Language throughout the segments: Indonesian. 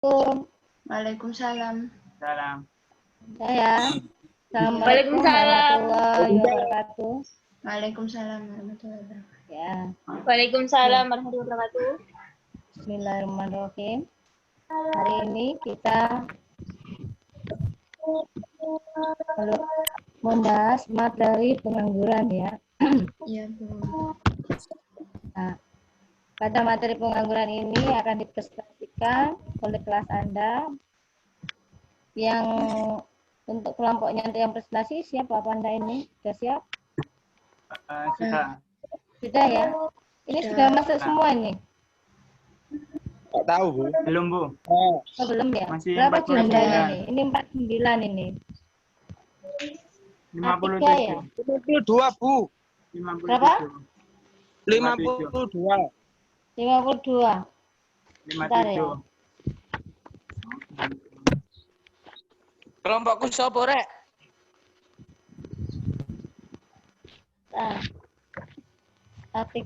Waalaikumsalam. Salam. Saya. Assalamualaikum Waalaikumsalam. warahmatullahi wabarakatuh. Waalaikumsalam warahmatullahi wabarakatuh. Ya, Waalaikumsalam warahmatullahi wabarakatuh. bismillahirrahmanirrahim. Hari ini kita membahas materi pengangguran ya. Iya, Bu. Nah, pada materi pengangguran ini akan dipresentasikan oleh kelas Anda yang untuk kelompoknya yang presentasi siapa Anda ini? Sudah siap? Sudah. Sudah ya? Ini sudah masuk semua ini? Nggak tahu, Bu. Belum, Bu. Oh, belum ya? Masih Berapa 49. jumlahnya ini? Ini 49 ini. 57. ya? 52, Bu. 57. Berapa? 52. 52. Bentar ya. 57. Kelompokku sapa, Rek? Nah, A3.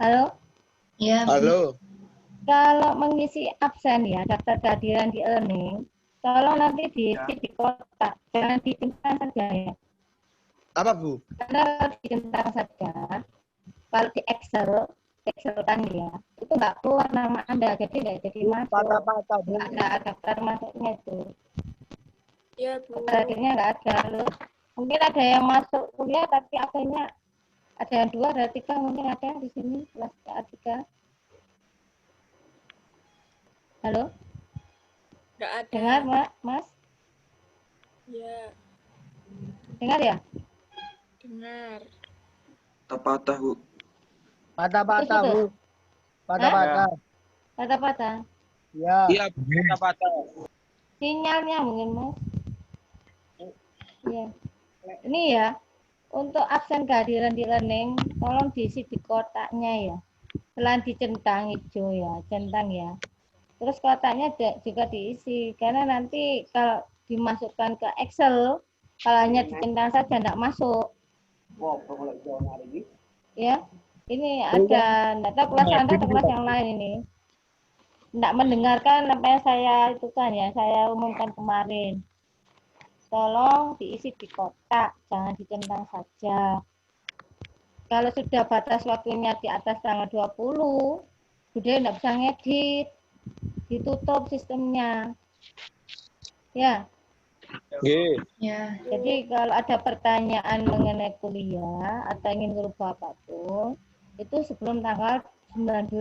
Halo? Iya, Bu. Halo. Kalau mengisi absen ya, daftar kehadiran di e-learning, tolong nanti diisi di kotak, jangan dicentang saja ya. Apa, Bu? Karena kalau dicentang saja, kalau di Excel kan ya, itu nggak keluar nama Anda, jadi nggak jadi masuk. Patah-patah, Bu. Nggak ada daftar masuknya itu. Iya, Bu. Akhirnya nggak ada. Loh, mungkin ada yang masuk kuliah, tapi akhirnya ada yang 2, ada 3, mungkin ada di sini, kelas A3. Halo? Nggak ada. Dengar, Mas? Ya, Dengar ya? dengar. Patah-patah, Bu. Patah-patah, Bu. Putus-putus? Patah-patah. Patah-patah. Ya. Iya, Bu. Patah-patah. Sinyalnya mungkin, Mas. Iya. Ini ya, untuk absen kehadiran di learning, tolong diisi di kotaknya ya. Selain dicentang hijau ya, centang ya. Terus kotaknya juga diisi, karena nanti kalau dimasukkan ke Excel, kalau hanya dicentang saja tidak masuk. Ya, ini ada, tidak tahu kelas Anda atau kelas yang lain ini. Tidak mendengarkan apa yang saya itu kan ya, saya umumkan kemarin. Tolong diisi di kotak, jangan dicentang saja. Kalau sudah batas waktunya di atas tanggal 20, sudah tidak bisa ngedit, ditutup sistemnya. Ya, Nggih. Ya. jadi kalau ada pertanyaan mengenai kuliah atau ingin berubah apapun, itu sebelum tanggal 19.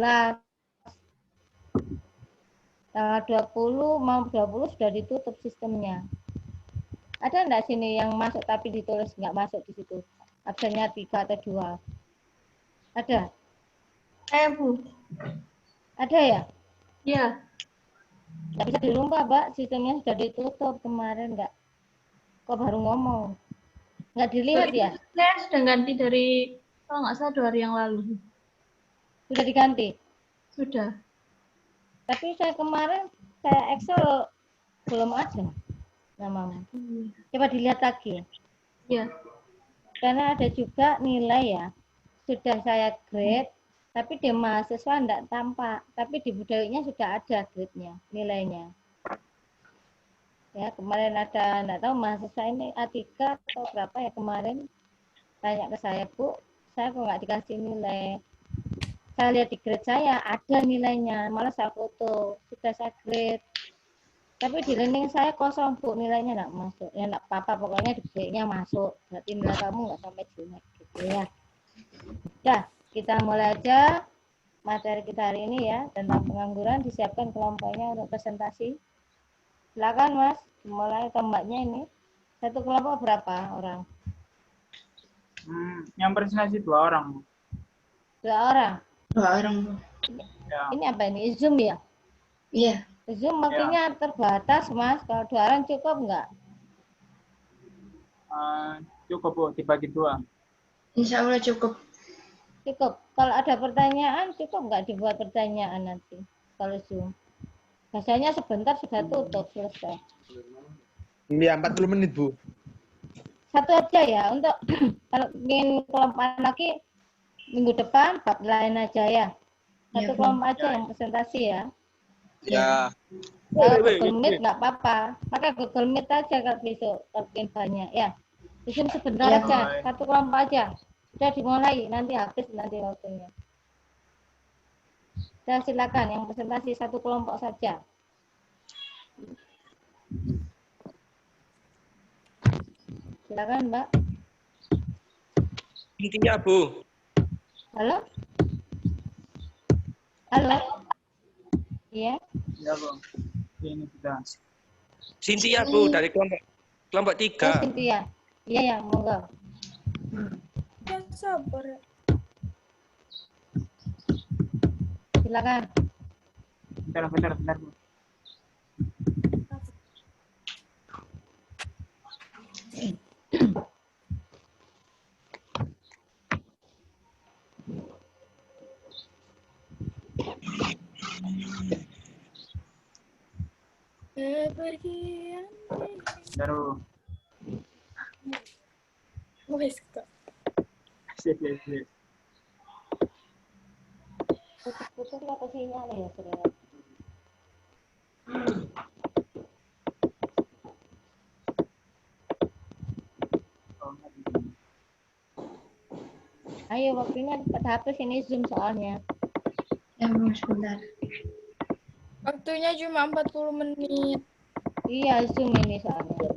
Tanggal 20 mau 20 sudah ditutup sistemnya. Ada enggak sini yang masuk tapi ditulis nggak masuk di situ? Absennya 3 atau 2? Ada? Bu. Ada ya? Ya. Nggak bisa dirubah, Mbak. Sistemnya sudah ditutup kemarin nggak? Kok baru ngomong? Nggak dilihat ya? Saya sudah ganti dari, kalau nggak salah 2 hari yang lalu. Sudah diganti? Sudah. Tapi saya kemarin, saya Excel belum ada namamu. Coba dilihat lagi. Ya. Karena ada juga nilai ya. Sudah saya grade, tapi di mahasiswa enggak tampak. Tapi di budayanya sudah ada grade-nya, nilainya. Ya, kemarin ada, enggak tahu mahasiswa ini A3 atau berapa ya kemarin. Tanya ke saya, Bu, saya kok nggak dikasih nilai. Saya lihat di grade saya, ada nilainya. Malah saya foto, sudah saya grade. Tapi di learning saya kosong, Bu, nilainya enggak masuk. Ya enggak apa-apa, pokoknya di grade-nya masuk. Berarti nilai kamu enggak sampai jelek gitu ya. Dah, kita mulai aja materi kita hari ini ya, tentang pengangguran. Disiapkan kelompoknya untuk presentasi. Silakan Mas, mulai Mbaknya ini. Satu kelompok berapa orang? Yang presentasi 2 orang, Bu. 2 orang. 2 orang, Bu. Ya. Ini apa ini? Zoom ya? Iya. Zoom waktunya terbatas, Mas. Kalau 2 orang cukup enggak? Cukup, Bu, dibagi 2. Insya Allah cukup. Cukup. Kalau ada pertanyaan, cukup enggak dibuat pertanyaan nanti? Kalau Zoom. Biasanya sebentar sudah tutup, selesai. Iya, 40 menit, Bu. satu aja ya untuk kalau ingin kelompok lagi minggu depan bab lain aja ya. Satu Ya, Bu. kelompok aja yang presentasi ya. Ya. Kalau Google Meet nggak apa-apa. Pakai Google Meet aja kalau besok kalau ingin banyak ya. Di sini sebentar Ya, aja, Bu. satu kelompok aja. Sudah dimulai, nanti habis nanti waktunya. Sudah silakan yang presentasi satu kelompok saja. Silakan Mbak. Intinya, Bu. Halo? Halo? Iya? Ya, Bu. Ini sudah. Cynthia, Bu, dari kelompok Oh, 3. Cynthia. Iya ya, monggo. Ya sabar. Silakan. Bentar, Bu. Kepergian. Bentar, Bu. Wes kok. Sip. Putus-putus apa sinyal ya, saudara? Oh, nggak bisa. Ayo, waktunya cepat hapus ini Zoom soalnya. Ya, Bu, sebentar. Waktunya cuma 40 menit. Iya, Zoom ini soalnya.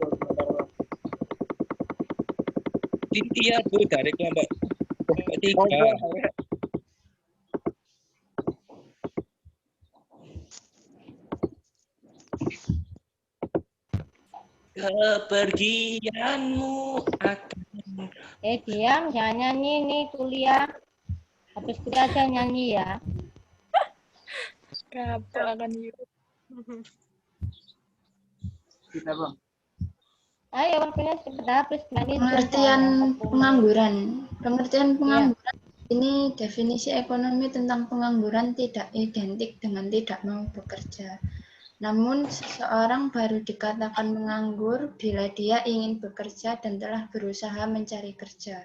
Cynthia, Bu, dari kelompok 3. Kepergianmu akan Diam, jangan nyanyi nih kuliah. Habis kita aja nyanyi ya. Kenapa akan yuk? Kita, Bu. Ayo, waktunya cepat hapus. Nanti Zoom Pengertian soalnya. pengangguran. Pengertian pengangguran ini definisi ekonomi tentang pengangguran tidak identik dengan tidak mau bekerja. Namun, seseorang baru dikatakan menganggur bila dia ingin bekerja dan telah berusaha mencari kerja,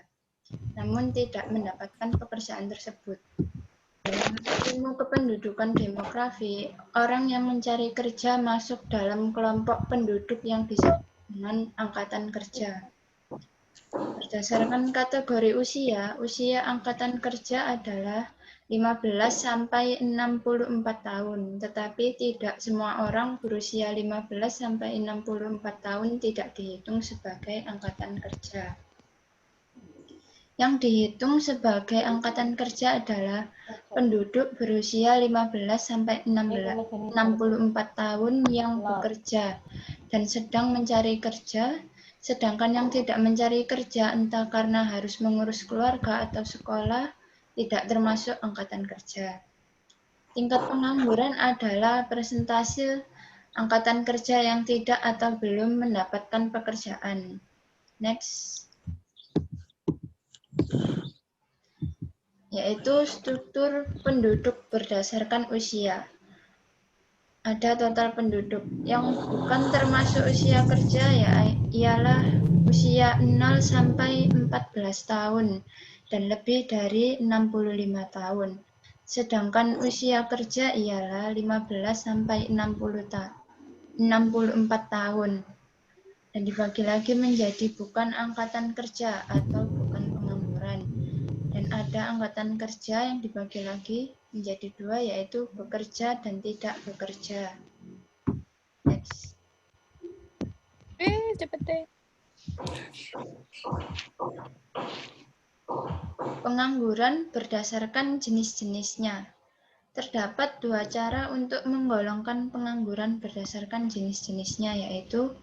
namun tidak mendapatkan pekerjaan tersebut. Dalam ilmu kependudukan demografi, orang yang mencari kerja masuk dalam kelompok penduduk yang disebut dengan angkatan kerja. Berdasarkan kategori usia, usia angkatan kerja adalah 15 sampai 64 tahun, tetapi tidak semua orang berusia 15 sampai 64 tahun tidak dihitung sebagai angkatan kerja. Yang dihitung sebagai angkatan kerja adalah penduduk berusia 15 sampai 64 tahun yang bekerja dan sedang mencari kerja, sedangkan yang tidak mencari kerja entah karena harus mengurus keluarga atau sekolah tidak termasuk angkatan kerja. Tingkat pengangguran adalah persentase angkatan kerja yang tidak atau belum mendapatkan pekerjaan. Next. Yaitu struktur penduduk berdasarkan usia. Ada total penduduk yang bukan termasuk usia kerja ialah usia 0 sampai 14 tahun dan lebih dari 65 tahun. Sedangkan usia kerja ialah 15 sampai 64 tahun. Dan dibagi lagi menjadi bukan angkatan kerja atau bukan pengangguran. Dan ada angkatan kerja yang dibagi lagi menjadi 2, yaitu bekerja dan tidak bekerja. Next. Cepet deh. Pengangguran berdasarkan jenis-jenisnya. Terdapat 2 cara untuk menggolongkan pengangguran berdasarkan jenis-jenisnya, yaitu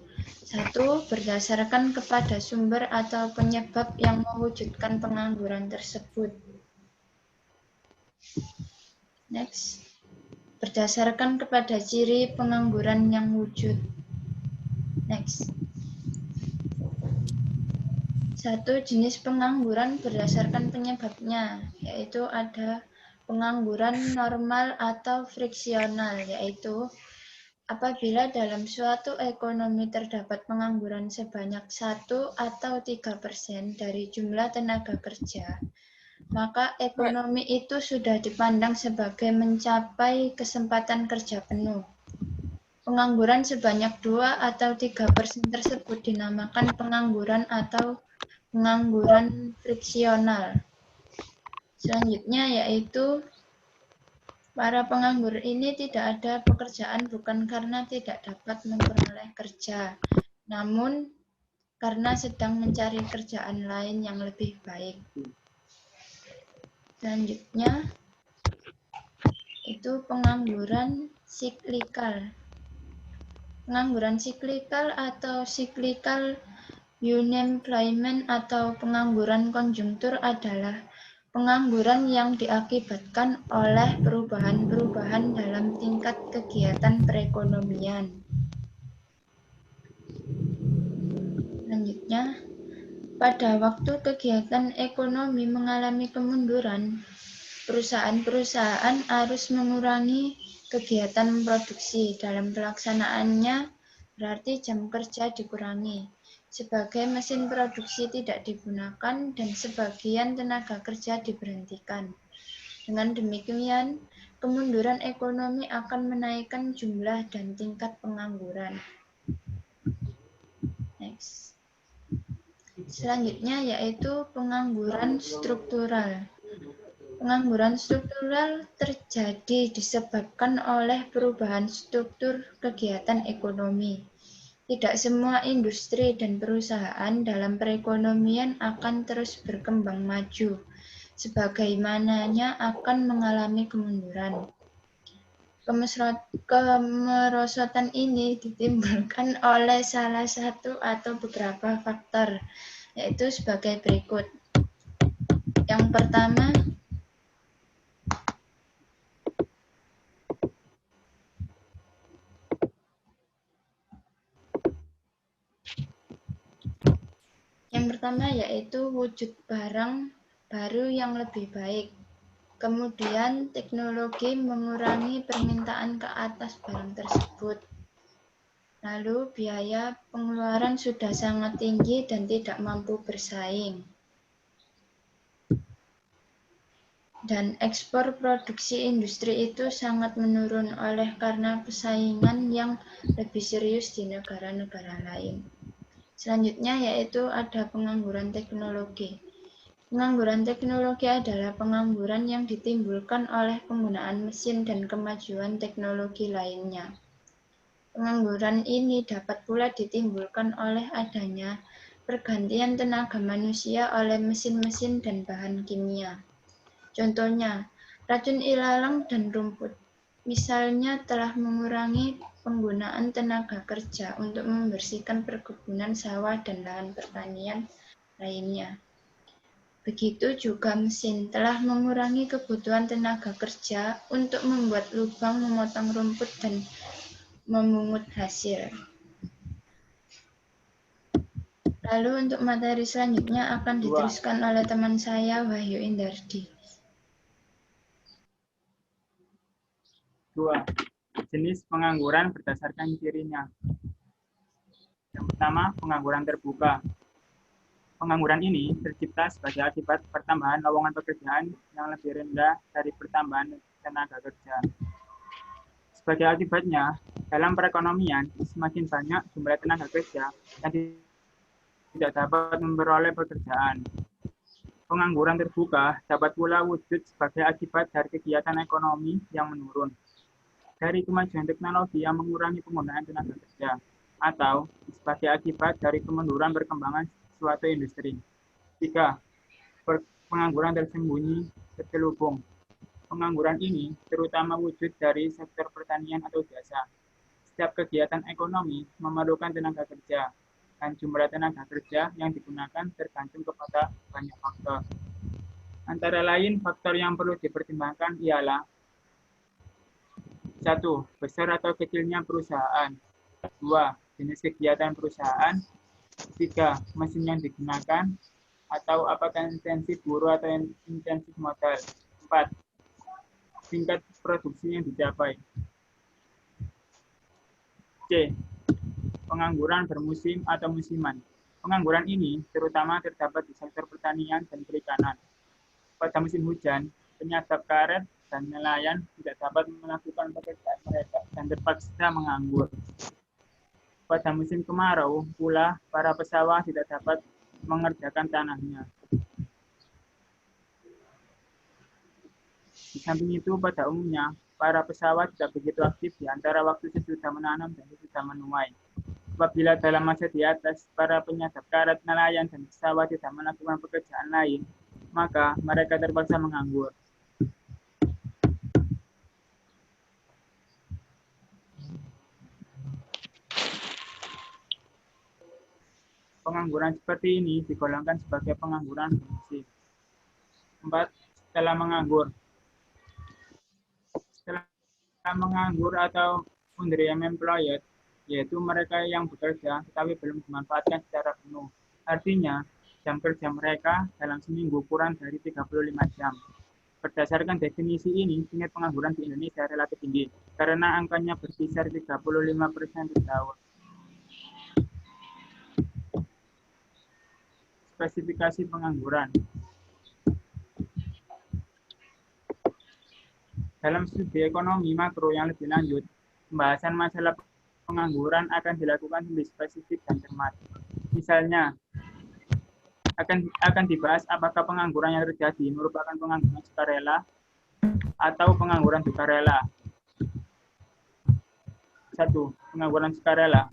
1. Berdasarkan kepada sumber atau penyebab yang mewujudkan pengangguran tersebut. Next. Berdasarkan kepada ciri pengangguran yang wujud. Next. 1. Jenis pengangguran berdasarkan penyebabnya, yaitu ada pengangguran normal atau friksional, yaitu Apabila dalam suatu ekonomi terdapat pengangguran sebanyak 1 atau 3% dari jumlah tenaga kerja, maka ekonomi itu sudah dipandang sebagai mencapai kesempatan kerja penuh. Pengangguran sebanyak 2 atau 3% tersebut dinamakan pengangguran atau pengangguran friksional. Selanjutnya yaitu para penganggur ini tidak ada pekerjaan bukan karena tidak dapat memperoleh kerja, namun karena sedang mencari kerjaan lain yang lebih baik. Selanjutnya, itu pengangguran siklikal. Pengangguran siklikal atau cyclical unemployment atau pengangguran konjungtur adalah pengangguran yang diakibatkan oleh perubahan-perubahan dalam tingkat kegiatan perekonomian. Selanjutnya, pada waktu kegiatan ekonomi mengalami kemunduran, perusahaan-perusahaan harus mengurangi kegiatan produksi. Dalam pelaksanaannya, berarti jam kerja dikurangi. Sebagai mesin produksi tidak digunakan dan sebagian tenaga kerja diberhentikan. Dengan demikian, kemunduran ekonomi akan menaikkan jumlah dan tingkat pengangguran. Next. Selanjutnya yaitu pengangguran struktural. Pengangguran struktural terjadi disebabkan oleh perubahan struktur kegiatan ekonomi. Tidak semua industri dan perusahaan dalam perekonomian akan terus berkembang maju, sebagaimananya akan mengalami kemunduran. Kemerosotan ini ditimbulkan oleh salah satu atau beberapa faktor, yaitu sebagai berikut. Yang pertama, yaitu wujud barang baru yang lebih baik. Kemudian teknologi mengurangi permintaan ke atas barang tersebut. Lalu biaya pengeluaran sudah sangat tinggi dan tidak mampu bersaing. Dan ekspor produksi industri itu sangat menurun karena persaingan yang lebih serius di negara-negara lain. Selanjutnya yaitu ada pengangguran teknologi. Pengangguran teknologi adalah pengangguran yang ditimbulkan oleh penggunaan mesin dan kemajuan teknologi lainnya. Pengangguran ini dapat pula ditimbulkan oleh adanya pergantian tenaga manusia oleh mesin-mesin dan bahan kimia. Contohnya, racun ilalang dan rumput. Misalnya telah mengurangi penggunaan tenaga kerja untuk membersihkan perkebunan sawah dan lahan pertanian lainnya. Begitu juga mesin telah mengurangi kebutuhan tenaga kerja untuk membuat lubang, memotong rumput, dan memungut hasil. Lalu untuk materi selanjutnya akan diteruskan oleh teman saya, Wahyu Indardi. 2. Jenis pengangguran berdasarkan cirinya. Yang pertama, pengangguran terbuka. Pengangguran ini tercipta sebagai akibat pertambahan lowongan pekerjaan yang lebih rendah dari pertambahan tenaga kerja. Sebagai akibatnya, dalam perekonomian, semakin banyak jumlah tenaga kerja yang tidak dapat memperoleh pekerjaan. Pengangguran terbuka dapat pula wujud sebagai akibat dari kegiatan ekonomi yang menurun, dari kemajuan teknologi yang mengurangi penggunaan tenaga kerja, atau sebagai akibat dari kemunduran perkembangan suatu industri. 3. Pengangguran tersembunyi terselubung. Pengangguran ini terutama wujud dari sektor pertanian atau jasa. Setiap kegiatan ekonomi memerlukan tenaga kerja, dan jumlah tenaga kerja yang digunakan tergantung kepada banyak faktor. Antara lain, faktor yang perlu dipertimbangkan ialah 1. Besar atau kecilnya perusahaan. 2. Jenis kegiatan perusahaan. 3. Mesin yang digunakan, atau apakah intensif buruh atau intensif modal. 4. Tingkat produksi yang dicapai. C. Pengangguran bermusim atau musiman. Pengangguran ini terutama terdapat di sektor pertanian dan perikanan. Pada musim hujan, penyadap karet dan nelayan tidak dapat melakukan pekerjaan mereka dan terpaksa menganggur. Pada musim kemarau pula, para pesawat tidak dapat mengerjakan tanahnya. Di samping itu, pada umumnya, para pesawat tidak begitu aktif di antara waktu sesudah menanam dan sesudah menuai. Apabila dalam masa di atas, para penyadap karet, nelayan, dan pesawat tidak melakukan pekerjaan lain, maka mereka terpaksa menganggur. Pengangguran seperti ini digolongkan sebagai pengangguran bermusim. 4. Setelah menganggur. Setelah menganggur atau underemployed, yaitu mereka yang bekerja tetapi belum dimanfaatkan secara penuh. Artinya, jam kerja mereka dalam seminggu kurang dari 35 jam. Berdasarkan definisi ini, tingkat pengangguran di Indonesia relatif tinggi, karena angkanya berkisar 35% per tahun. Spesifikasi pengangguran. Dalam studi ekonomi makro yang lebih lanjut, pembahasan masalah pengangguran akan dilakukan lebih spesifik dan cermat. Misalnya, akan dibahas apakah pengangguran yang terjadi merupakan pengangguran sukarela atau pengangguran sukarela. 1. Pengangguran sukarela.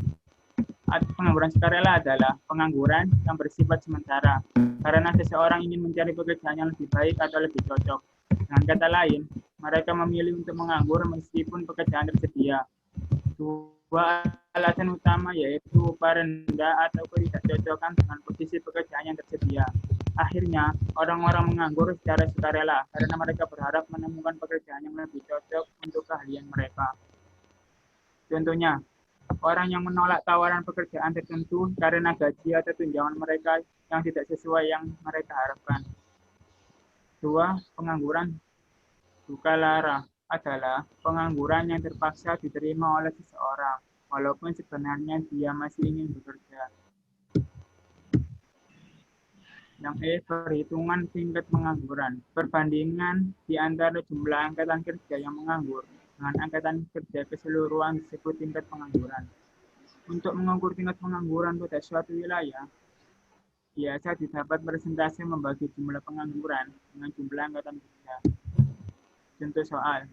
Pengangguran sukarela adalah pengangguran yang bersifat sementara karena seseorang ingin mencari pekerjaan yang lebih baik atau lebih cocok. Dengan kata lain, mereka memilih untuk menganggur meskipun pekerjaan tersedia. 2 alasan utama yaitu upah rendah atau ketidakcocokan dengan posisi pekerjaan yang tersedia. Akhirnya, orang-orang menganggur secara sukarela karena mereka berharap menemukan pekerjaan yang lebih cocok untuk keahlian mereka. Contohnya, orang yang menolak tawaran pekerjaan tertentu karena gaji atau tunjangan mereka yang tidak sesuai yang mereka harapkan. 2. Pengangguran sukarela adalah pengangguran yang terpaksa diterima oleh seseorang, walaupun sebenarnya dia masih ingin bekerja. Yang E, perhitungan tingkat pengangguran. Perbandingan di antara jumlah angkatan kerja yang menganggur dengan angkatan kerja keseluruhan disebut tingkat pengangguran. Untuk mengukur tingkat pengangguran pada suatu wilayah, biasa didapat persentase membagi jumlah pengangguran dengan jumlah angkatan kerja. Contoh soal.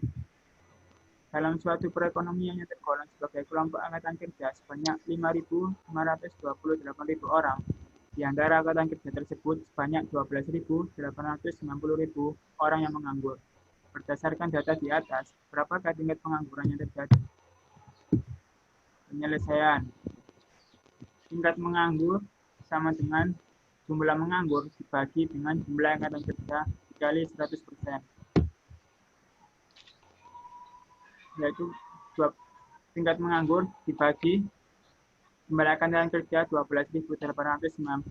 Dalam suatu perekonomian yang tergolong sebagai kelompok angkatan kerja sebanyak 5.528.000 orang, di antara angkatan kerja tersebut sebanyak 12.890.000 orang yang menganggur. Berdasarkan data di atas, berapakah tingkat pengangguran yang terjadi? Penyelesaian. Tingkat menganggur sama dengan jumlah menganggur dibagi dengan jumlah angkatan kerja dikali 100%. Yaitu tingkat menganggur dibagi jumlah angkatan kerja 12.890.000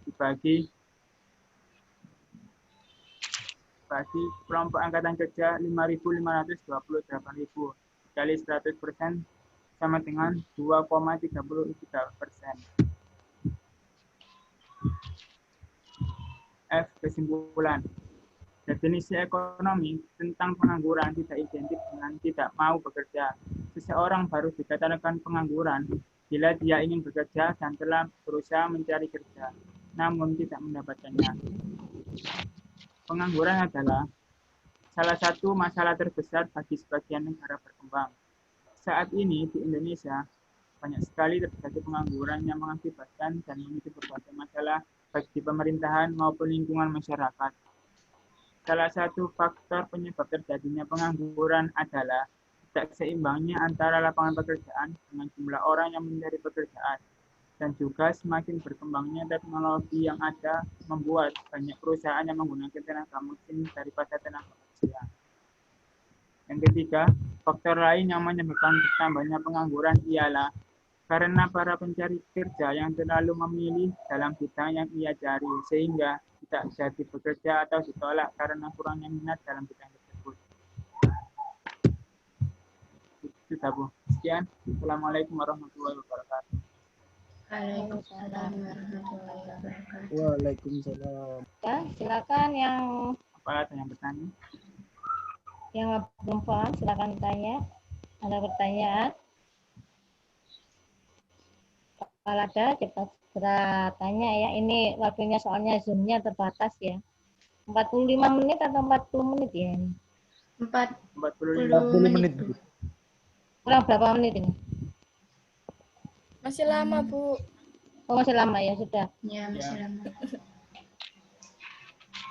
dibagi kelompok angkatan kerja 5.528.000 dikali 100% sama dengan 2,33%. F. Kesimpulan. Definisi ekonomi tentang pengangguran tidak identik dengan tidak mau bekerja. Seseorang baru dikatakan pengangguran bila dia ingin bekerja dan telah berusaha mencari kerja, namun tidak mendapatkannya. Pengangguran adalah salah satu masalah terbesar bagi sebagian negara berkembang. Saat ini di Indonesia, banyak sekali terjadi pengangguran yang mengakibatkan dan memicu berbagai masalah baik di pemerintahan maupun lingkungan masyarakat. Salah satu faktor penyebab terjadinya pengangguran adalah tidak seimbangnya antara lapangan pekerjaan dengan jumlah orang yang mencari pekerjaan, dan juga semakin berkembangnya teknologi yang ada membuat banyak perusahaan yang menggunakan tenaga mesin daripada tenaga manusia. Yang ketiga, faktor lain yang menyebabkan bertambahnya pengangguran ialah karena para pencari kerja yang terlalu memilih dalam bidang yang ia cari, sehingga tidak jadi bekerja atau ditolak karena kurangnya minat dalam bidang tersebut. Sudah, Bu. Sekian. Sekian. Assalamualaikum warahmatullahi wabarakatuh. Waalaikumsalam warahmatullahi wabarakatuh. Waalaikumsalam. Ya, silakan yang Apa ada yang bertanya? belum paham silakan tanya. Ada pertanyaan? Kalau ada cepat segera tanya ya. Ini waktunya soalnya Zoom-nya terbatas ya. 45 menit atau 40 menit ya ini? 45. 40 menit. Kurang berapa menit ini? Masih lama, Bu. Oh, masih lama ya, sudah. Ya, masih lama.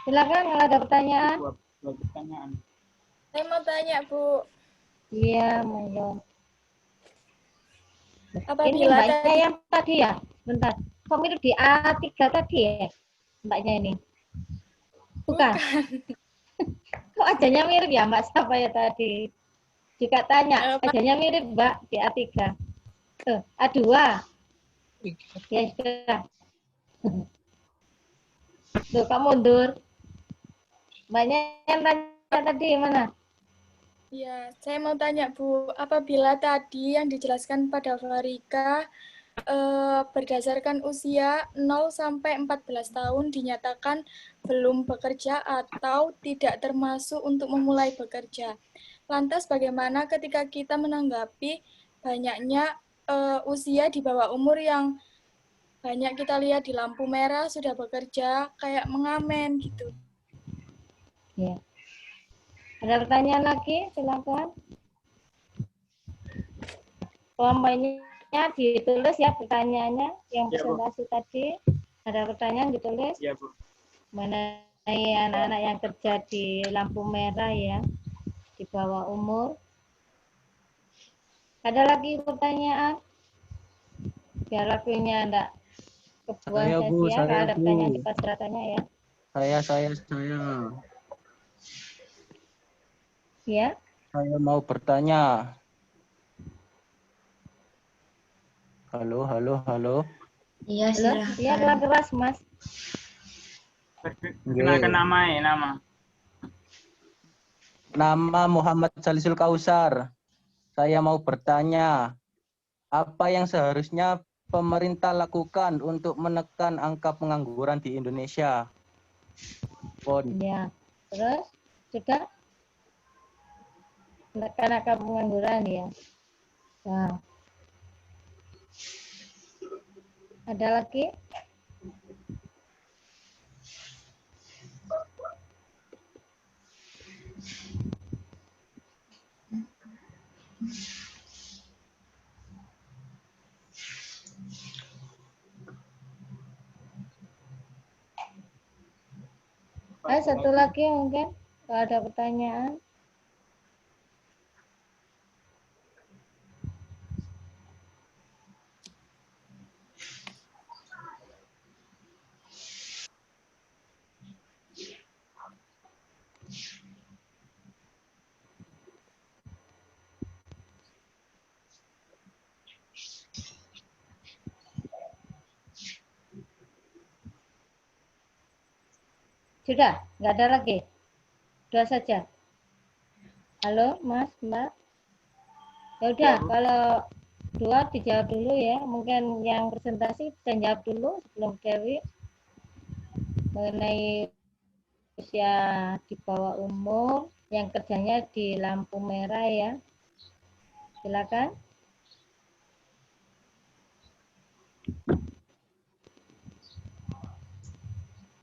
Silakan kalau ada pertanyaan. Dua pertanyaan. Saya mau tanya, Bu. Iya, monggo. Ini Apabila mbaknya tadi yang tadi ya? Bentar. Kok mirip di A3 tadi ya? Mbaknya ini. Bukan. Kok ajanya mirip ya, Mbak? Siapa ya tadi? Juga tanya, ajanya mirip, Mbak, di A3. Tuh, A2. Ya, sudah. Tuh, kamu mundur. Mbaknya yang tanya tadi mana? Ya, saya mau tanya, Bu, apabila tadi yang dijelaskan pada Farika berdasarkan usia 0 sampai 14 tahun dinyatakan belum bekerja atau tidak termasuk untuk memulai bekerja. Lantas bagaimana ketika kita menanggapi banyaknya usia di bawah umur yang banyak kita lihat di lampu merah sudah bekerja kayak mengamen gitu. Ya. Ada pertanyaan lagi? Silakan. Kelompoknya ditulis ya pertanyaannya yang Ya, Bu. presentasi tadi. Ada pertanyaan ditulis Ya, Bu. mengenai anak-anak yang kerja di lampu merah ya, di bawah umur. Ada lagi pertanyaan? Biar waktunya enggak kebuang Saya, Bu, sia-sia. Kalau saya, ada Bu. pertanyaan cepat segera tanya ya. Saya. Ya. Saya mau bertanya. Halo. Iya, Halo? Iya, silakan. keras, Mas. Perkenalkan nama ya, nama. Nama Muhammad Salisul Kausar. Saya mau bertanya, apa yang seharusnya pemerintah lakukan untuk menekan angka pengangguran di Indonesia? Pon. Ya. Terus juga menekan pengangguran ya. Nah. Ada lagi? Satu lagi mungkin kalau ada pertanyaan. Sudah, nggak ada lagi. Dua saja. Halo, Mas, Mbak. Ya udah, kalau dua dijawab dulu ya. Mungkin yang presentasi bisa jawab dulu sebelum Dewi mengenai usia di bawah umur yang kerjanya di lampu merah ya. Silakan.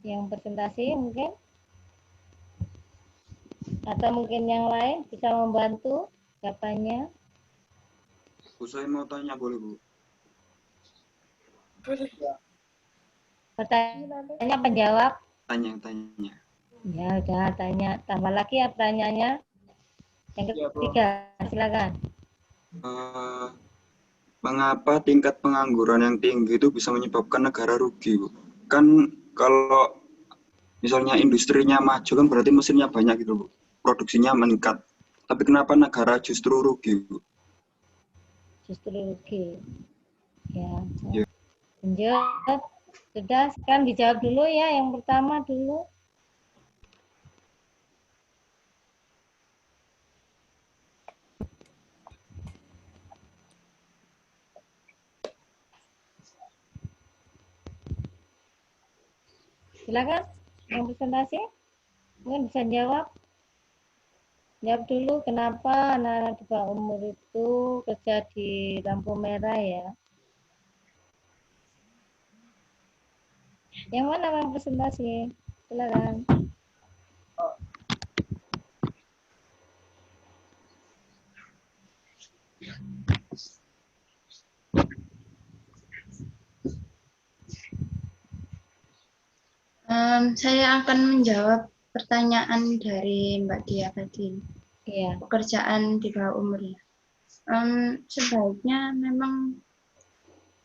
Yang presentasi mungkin atau mungkin yang lain bisa membantu jawabannya. Bu, saya mau tanya boleh, Bu? Boleh. Pertanyaan penjawab. Tanya. Ya udah tanya. Tambah lagi ya pertanyaannya. Yang ketiga, silakan. Mengapa tingkat pengangguran yang tinggi itu bisa menyebabkan negara rugi, Bu? Kan kalau misalnya industrinya maju kan berarti mesinnya banyak gitu, Bu. Produksinya meningkat. Tapi kenapa negara justru rugi, Bu? Justru rugi. Ya. Ya. Lanjut. Sudah, sekarang dijawab dulu ya. Yang pertama dulu. Silakan yang presentasi, mungkin bisa jawab. Jawab dulu kenapa anak-anak di bawah umur itu kerja di lampu merah ya. Yang mana yang presentasi? Silakan. Saya akan menjawab pertanyaan dari Mbak Dia tadi. Iya. Pekerjaan di bawah umur ya. Sebaiknya memang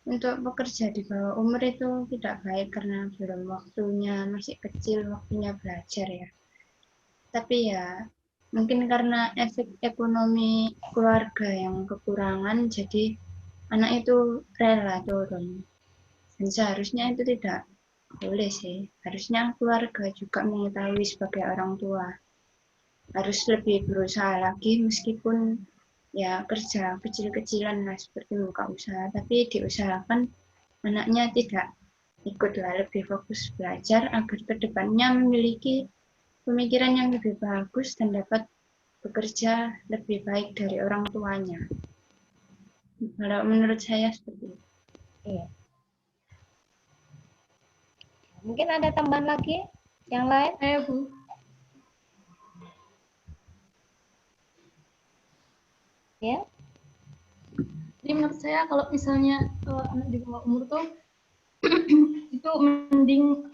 untuk bekerja di bawah umur itu tidak baik karena belum waktunya, masih kecil, waktunya belajar ya. Tapi ya mungkin karena efek ekonomi keluarga yang kekurangan, jadi anak itu rela turun. Dan seharusnya itu tidak boleh sih. Harusnya keluarga juga mengetahui sebagai orang tua. Harus lebih berusaha lagi meskipun ya kerja kecil-kecilan lah seperti buka usaha, tapi diusahakan anaknya tidak ikutlah, lebih fokus belajar agar kedepannya memiliki pemikiran yang lebih bagus dan dapat bekerja lebih baik dari orang tuanya. Kalau menurut saya seperti itu. Iya. Mungkin ada tambahan lagi yang lain? Bu. Ya. Jadi menurut saya kalau misalnya anak di bawah umur tuh itu mending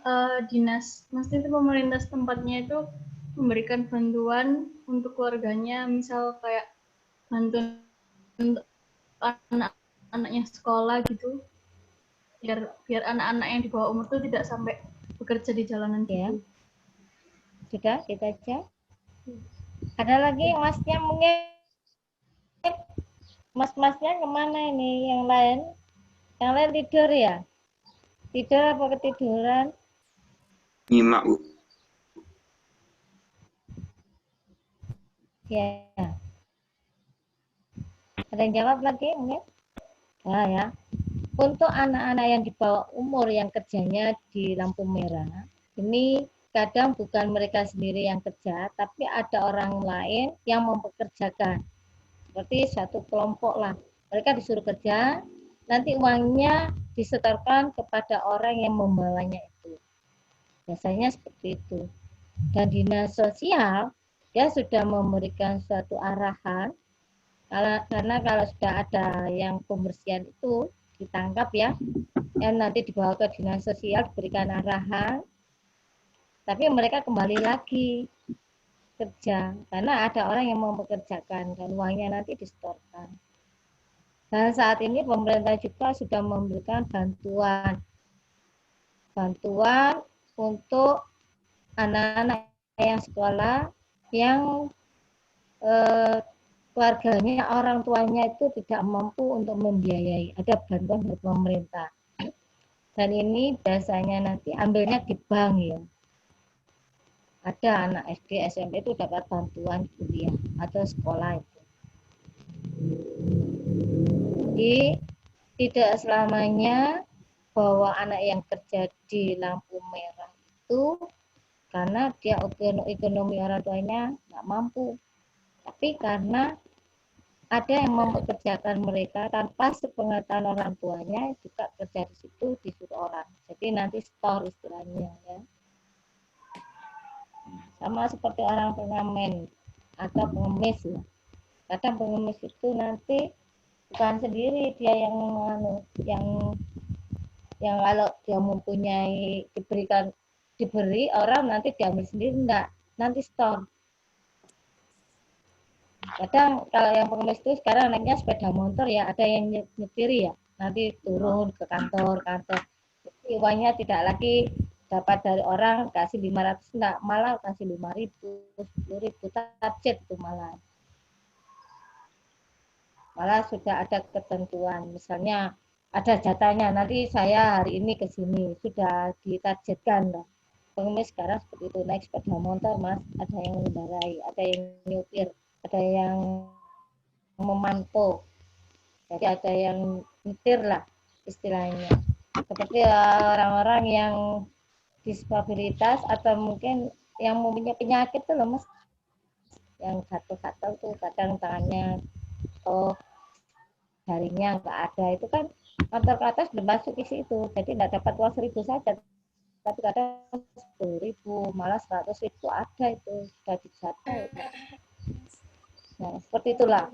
dinas, maksudnya itu pemerintah setempatnya itu memberikan bantuan untuk keluarganya, misal kayak bantuan untuk anak-anaknya sekolah gitu, biar anak-anak yang di bawah umur tuh tidak sampai bekerja di jalanan gitu. Sudah, kita aja. Ada lagi masnya mungkin? Mas-masnya kemana ini? Yang lain? Yang lain tidur ya? Tidur apa ketiduran? Nyimak, Bu. Ya. Ada yang jawab lagi mungkin? Nah ya. Untuk anak-anak yang di bawah umur yang kerjanya di lampu merah, ini kadang bukan mereka sendiri yang kerja, tapi ada orang lain yang mempekerjakan. Seperti satu kelompok lah. Mereka disuruh kerja, nanti uangnya disetorkan kepada orang yang membawanya itu. Biasanya seperti itu. Dan dinas sosial, dia sudah memberikan suatu arahan, karena kalau sudah ada yang pembersihan itu ditangkap ya, yang nanti dibawa ke dinas sosial, diberikan arahan, tapi mereka kembali lagi kerja karena ada orang yang mempekerjakan dan uangnya nanti disetorkan. Dan saat ini pemerintah juga sudah memberikan bantuan untuk anak-anak yang sekolah yang keluarganya, orang tuanya itu tidak mampu untuk membiayai. Ada bantuan dari pemerintah. Dan ini biasanya nanti ambilnya di bank ya. Ada anak SD, SMP itu dapat bantuan kuliah atau sekolah itu. Jadi tidak selamanya bahwa anak yang kerja di lampu merah itu karena dia ekonomi orang tuanya nggak mampu, tapi karena ada yang mempekerjakan mereka tanpa sepengetahuan orang tuanya, juga kerja di situ disuruh orang. Jadi nanti store istilahnya ya. Sama seperti orang pengamen atau pengemis ya. Kadang pengemis itu nanti bukan sendiri dia yang kalau dia mempunyai diberi orang nanti diambil sendiri, enggak, nanti store. Kadang kalau yang pengemis itu sekarang naiknya sepeda motor ya, ada yang nyetiri ya, nanti turun ke kantor. Jadi uangnya tidak lagi dapat dari orang kasih 500, enggak, malah kasih 5.000, 10.000, target itu malah sudah ada ketentuan, misalnya ada jatahnya, nanti saya hari ini ke sini, sudah ditargetkan loh. Pengemis sekarang seperti itu, naik sepeda motor mas, ada yang mengendarai, ada yang nyupir, ada yang memantau, jadi ada yang nyetir lah istilahnya, seperti orang-orang yang disabilitas atau mungkin yang mempunyai penyakit tuh loh Mas, yang gatal-gatal tuh kadang tangannya jarinya nggak ada, itu kan kantor ke atas udah masuk isi itu, jadi nggak dapat uang 1.000 saja, tapi kadang 10.000 malah 100.000 ada, itu sudah dijata itu. Nah seperti itulah,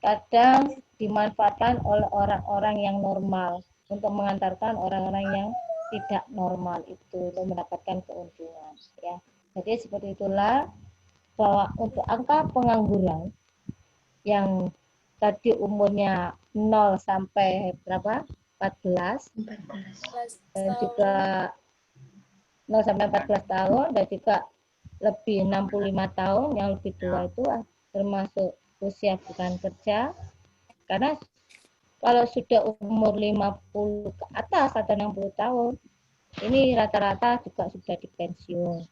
kadang dimanfaatkan oleh orang-orang yang normal untuk mengantarkan orang-orang yang tidak normal itu untuk mendapatkan keuntungan ya. Jadi seperti itulah bahwa untuk angka pengangguran yang tadi umurnya 0 sampai berapa? 14 dan juga 0 sampai 14 tahun dan juga lebih 65 tahun yang lebih tua itu termasuk usia bukan kerja, karena kalau sudah umur 50 ke atas atau 60 tahun ini rata-rata juga sudah dipensiun,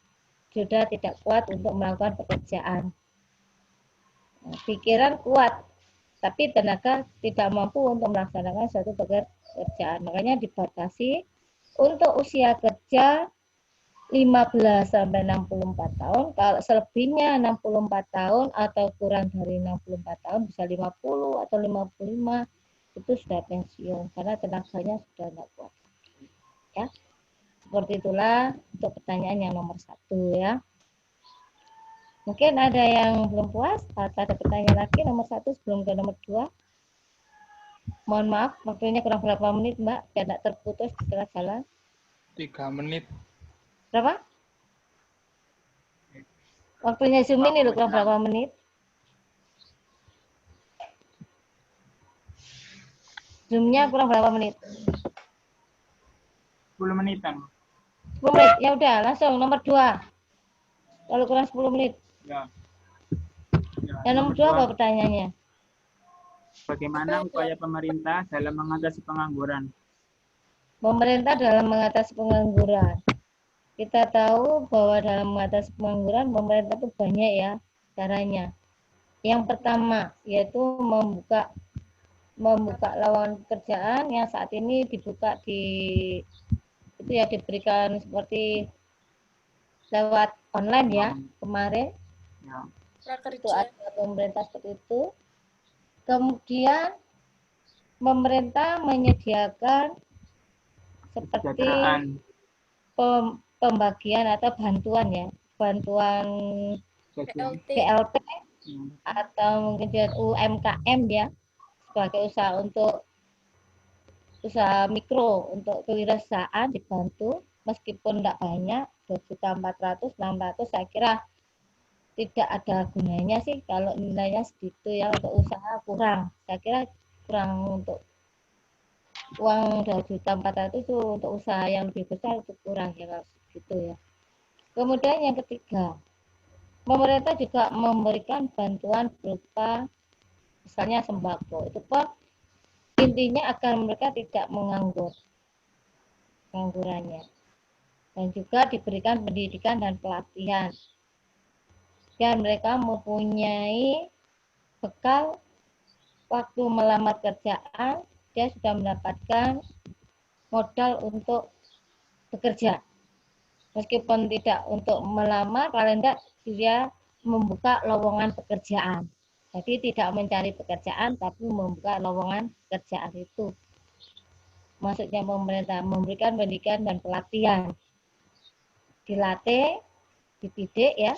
sudah tidak kuat untuk melakukan pekerjaan. Pikiran kuat tapi tenaga tidak mampu untuk melaksanakan suatu pekerjaan, makanya dibatasi untuk usia kerja 15 sampai 64 tahun. Kalau selebihnya 64 tahun atau kurang dari 64 tahun bisa 50 atau 55 itu sudah pensiun karena tenaganya sudah tidak kuat. Ya. Seperti itulah untuk pertanyaan yang nomor 1 ya. Mungkin ada yang belum puas atau ada pertanyaan lagi nomor 1 sebelum ke nomor 2. Mohon maaf waktunya kurang berapa menit Mbak biar tidak terputus di tengah jalan. 3 menit. Berapa? Waktunya Zoom ini loh kurang berapa menit? Zoom-nya kurang berapa menit? 10 menitan. 10 menit. Ya udah, langsung nomor 2. Kalau kurang 10 menit. Ya. Yang nomor 2 apa pertanyaannya? Bagaimana upaya pemerintah dalam mengatasi pengangguran? Pemerintah dalam mengatasi pengangguran. Kita tahu bahwa dalam mengatasi pengangguran pemerintah itu banyak ya caranya. Yang pertama yaitu membuka lowongan pekerjaan yang saat ini dibuka itu ya diberikan seperti lewat online ya kemarin. Ya. Itu ada pemerintah seperti itu. Kemudian pemerintah menyediakan seperti pembagian atau bantuan ya, bantuan BLT atau mungkin UMKM ya, sebagai usaha untuk usaha mikro untuk kewirausahaan dibantu meskipun tidak banyak 2.400.000, 600 saya kira tidak ada gunanya sih kalau nilainya segitu ya, untuk usaha kurang, saya kira kurang, untuk uang 2.400.000 itu untuk usaha yang lebih besar itu kurang ya kalau segitu ya. Kemudian yang ketiga, pemerintah juga memberikan bantuan berupa misalnya sembako, itu pun intinya agar mereka tidak penganggurannya, dan juga diberikan pendidikan dan pelatihan dan mereka mempunyai bekal waktu melamar kerjaan, dia sudah mendapatkan modal untuk bekerja. Meskipun tidak untuk melamar, paling tidak dia membuka lowongan pekerjaan. Jadi tidak mencari pekerjaan, tapi membuka lowongan pekerjaan itu. Maksudnya pemerintah memberikan pendidikan dan pelatihan. Dilatih, dididik ya.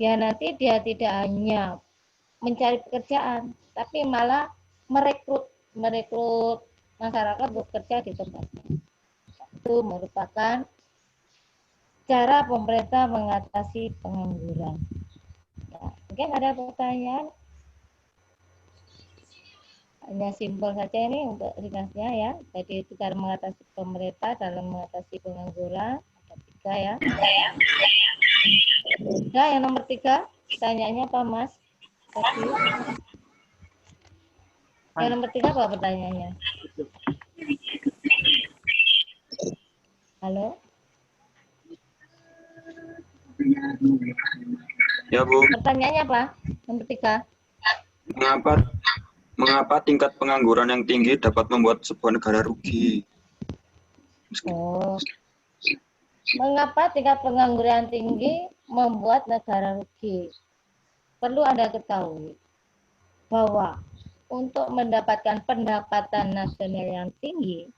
Ya nanti dia tidak hanya mencari pekerjaan, tapi malah merekrut masyarakat bekerja di tempatnya. Itu merupakan cara pemerintah mengatasi pengangguran. Nah, mungkin ada pertanyaan? Hanya simpel saja ini untuk ringkasnya ya. Jadi itu cara mengatasi pemerintah dalam mengatasi pengangguran. Ada 3 ya. Nah, yang nomor 3, pertanyaannya apa Mas? Tadi. Yang nomor 3 apa pertanyaannya? Halo? Ya Bu. Pertanyaannya apa? Nomor 3. Mengapa tingkat pengangguran yang tinggi dapat membuat sebuah negara rugi? Oh. Mengapa tingkat pengangguran tinggi membuat negara rugi? Perlu Anda ketahui bahwa untuk mendapatkan pendapatan nasional yang tinggi,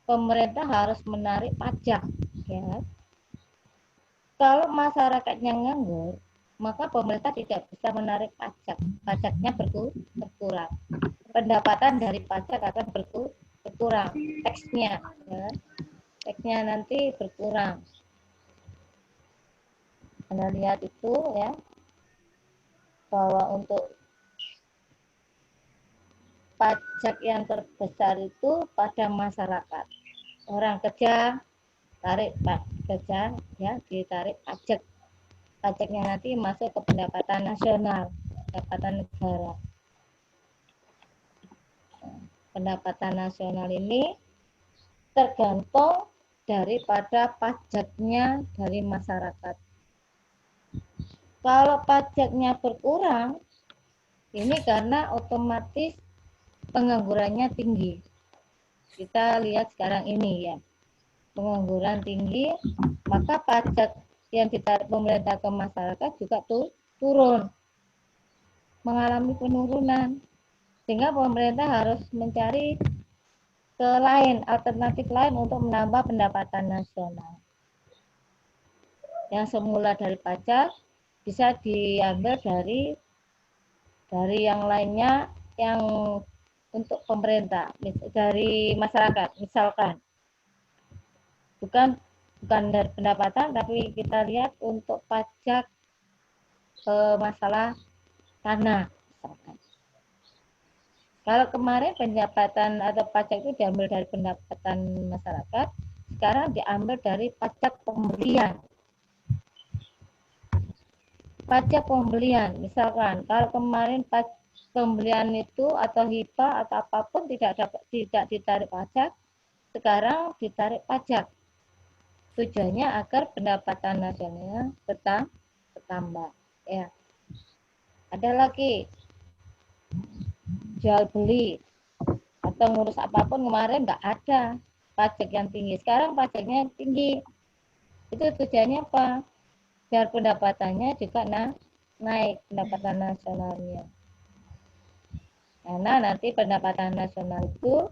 pemerintah harus menarik pajak. Ya. Kalau masyarakatnya nganggur, maka pemerintah tidak bisa menarik pajak. Pajaknya berkurang. Pendapatan dari pajak akan berkurang. Teksnya, ya. Teksnya nanti berkurang. Anda lihat itu ya, bahwa untuk pajak yang terbesar itu pada masyarakat. Orang kerja tarik kerja ya, ditarik pajak. Pajaknya nanti masuk ke pendapatan nasional, pendapatan negara. Pendapatan nasional ini tergantung daripada pajaknya dari masyarakat. Kalau pajaknya berkurang, ini karena otomatis penganggurannya tinggi. Kita lihat sekarang ini ya, pengangguran tinggi, maka pajak yang ditarik pemerintah ke masyarakat juga turun, mengalami penurunan, sehingga pemerintah harus mencari alternatif lain untuk menambah pendapatan nasional. Yang semula dari pajak bisa diambil dari yang lainnya yang untuk pemerintah, dari masyarakat, misalkan bukan dari pendapatan, tapi kita lihat untuk pajak masalah tanah, misalkan. Kalau kemarin pendapatan atau pajak itu diambil dari pendapatan masyarakat, sekarang diambil dari pajak pembelian. Pajak pembelian, misalkan kalau kemarin pembelian itu atau hibah atau apapun tidak ditarik pajak, sekarang ditarik pajak. Tujuannya agar pendapatan nasionalnya bertambah. Ya. Ada lagi jual beli atau ngurus apapun kemarin nggak ada pajak yang tinggi. Sekarang pajaknya tinggi. Itu tujuannya apa? Biar pendapatannya juga naik, pendapatan nasionalnya. Karena nanti pendapatan nasional itu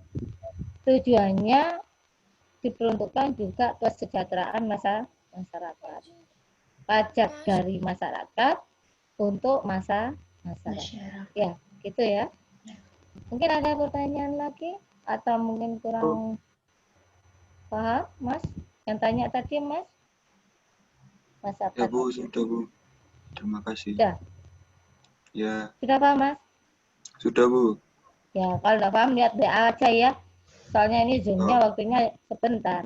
tujuannya diperuntukkan juga kesejahteraan masyarakat. Pajak dari masyarakat untuk masyarakat. Ya, gitu ya. Mungkin ada pertanyaan lagi atau mungkin kurang paham, Mas? Yang tanya tadi, Mas? Mas apa? Ya, Bu, sudah, Bu. Terima kasih. Sudah. Ya. Sudah paham, Mas? Sudah, Bu. Ya, kalau udah paham lihat WA aja ya. Soalnya ini Zoom-nya waktunya sebentar.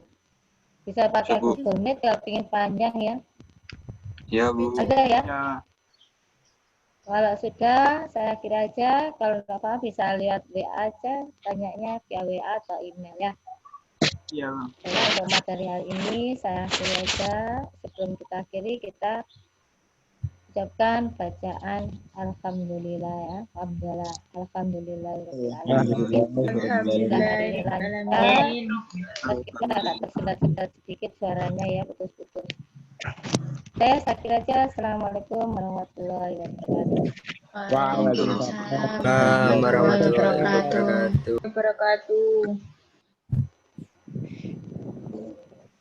Bisa pakai Google Meet kalau ingin panjang ya. Ya, Bu. Ada ya? Ya. Kalau sudah, saya kira aja. Kalau nggak paham bisa lihat WA aja. Tanyanya via WA atau email ya. Iya, Bang. Jadi untuk material ini saya akhiri aja. Sebelum kita akhiri, kita ucapkan bacaan Alhamdulillah ya. Alhamdulillah. Kita agak tersendat-sendat sedikit suaranya ya, putus-putus. Saya akhir aja. Assalamualaikum warahmatullahi wabarakatuh. Waalaikumsalam warahmatullahi wabarakatuh.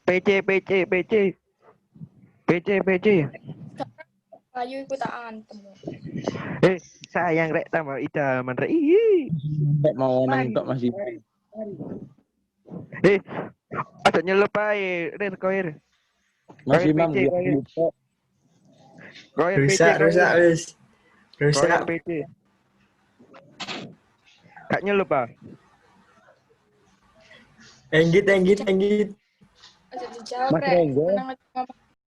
PC. Ayo ikut antem. Sayang rek tambah idaman rek. Mau nonton Mas Ibri. Ada nyelup ae, Rir koir. Mas Imam Rusak wis. Rusak PC. Gak nyelup ah. Enggit. Aja dijawab, Rek. Menang aja ngomong.